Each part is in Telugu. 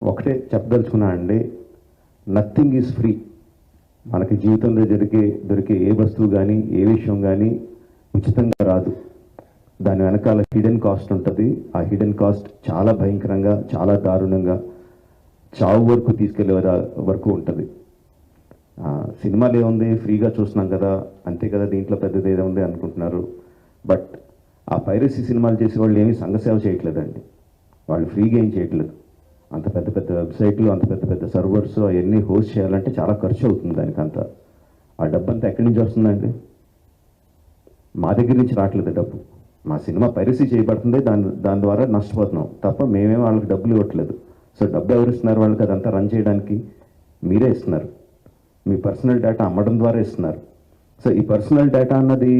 ఒకటే చెప్పదలుచుకున్నా అండి, నథింగ్ ఈజ్ ఫ్రీ. మనకి జీవితంలో దొరికే ఏ వస్తువు కానీ ఏ విషయం కానీ ఉచితంగా రాదు. దాని వెనకాల హిడెన్ కాస్ట్ ఉంటుంది. ఆ హిడెన్ కాస్ట్ చాలా భయంకరంగా, చాలా దారుణంగా చావు వరకు తీసుకెళ్లే వరకు ఉంటుంది. సినిమాలు ఏముంది, ఫ్రీగా చూస్తున్నాం కదా, అంతే కదా, దీంట్లో పెద్దది ఏదో ఉంది అనుకుంటున్నారు. బట్ ఆ పైరసీ సినిమాలు చేసే వాళ్ళు ఏమీ సంఘసేవ చేయట్లేదండి. వాళ్ళు ఫ్రీగా ఏం చేయట్లేదు. అంత పెద్ద పెద్ద వెబ్సైట్లు, అంత పెద్ద పెద్ద సర్వర్స్ అవన్నీ హోస్ట్ చేయాలంటే చాలా ఖర్చు అవుతుంది. దానికంతా ఆ డబ్బు అంతా ఎక్కడి నుంచి వస్తుందండి? మా దగ్గర నుంచి రావట్లేదు డబ్బు. మా సినిమా పైరసీ చేయబడుతుంది, దాని ద్వారా నష్టపోతున్నాం తప్ప మేమేం వాళ్ళకి డబ్బులు ఇవ్వట్లేదు. సో డబ్బు ఎవరు ఇస్తున్నారు వాళ్ళకి? అదంతా రన్ చేయడానికి మీరే ఇస్తున్నారు. మీ పర్సనల్ డేటా అమ్మడం ద్వారా ఇస్తున్నారు. సో ఈ పర్సనల్ డేటా అన్నది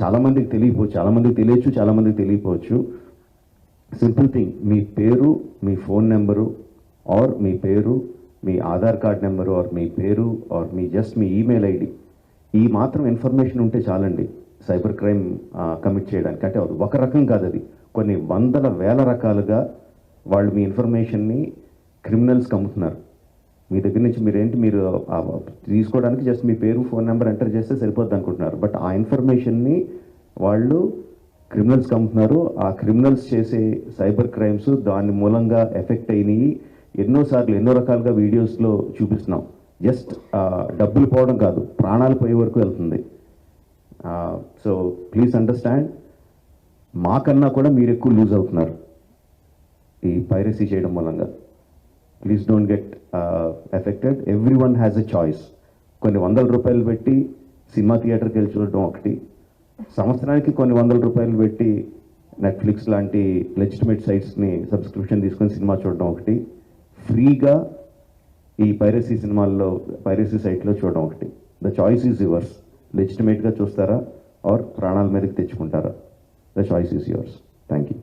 చాలామందికి తెలియకపోవచ్చు, చాలామందికి తెలియచ్చు, చాలామందికి తెలియకపోవచ్చు. సింపుల్ థింగ్, మీ పేరు, మీ ఫోన్ నెంబరు, ఆర్ మీ పేరు, మీ ఆధార్ కార్డ్ నెంబరు, ఆర్ మీ పేరు, ఆర్ మీ ఈమెయిల్ ఐడి, ఈ మాత్రం ఇన్ఫర్మేషన్ ఉంటే చాలండి సైబర్ క్రైమ్ కమిట్ చేయడానికి. అంటే ఒక రకం కాదు, అది కొన్ని వందల వేల రకాలుగా వాళ్ళు మీ ఇన్ఫర్మేషన్ని క్రిమినల్స్కి అమ్ముతున్నారు. మీ దగ్గర నుంచి మీరు తీసుకోవడానికి జస్ట్ మీ పేరు, ఫోన్ నెంబర్ ఎంటర్ చేస్తే సరిపోద్ది అనుకుంటున్నారు. బట్ ఆ ఇన్ఫర్మేషన్ని వాళ్ళు క్రిమినల్స్కి అమ్ముతున్నారు. ఆ క్రిమినల్స్ చేసే సైబర్ క్రైమ్స్ దాని మూలంగా ఎఫెక్ట్ అయినాయి. ఎన్నోసార్లు ఎన్నో రకాలుగా వీడియోస్లో చూపిస్తున్నాం. జస్ట్ డబ్బులు పోవడం కాదు, ప్రాణాలు పోయే వరకు వెళ్తుంది. సో ప్లీజ్ అండర్స్టాండ్, మాకన్నా కూడా మీరు ఎక్కువ లూజ్ అవుతున్నారు ఈ పైరసీ చేయడం మూలంగా. Please don't get affected. Every one has a choice. కొన్ని వందల రూపాయలు పెట్టి సినిమా థియేటర్కి వెళ్ళి చూడడం ఒకటి, సంవత్సరానికి కొన్ని వందల రూపాయలు పెట్టి నెట్ఫ్లిక్స్ లాంటి లెజిటిమేట్ సైట్స్ని సబ్స్క్రిప్షన్ తీసుకొని సినిమా చూడడం ఒకటి, ఫ్రీగా ఈ పైరసీ సైట్లో చూడడం ఒకటి. The choice is yours. లెజిటిమేట్గా చూస్తారా ఆర్ ప్రాణాల మీదకి తెచ్చుకుంటారా? The choice is yours. Thank you.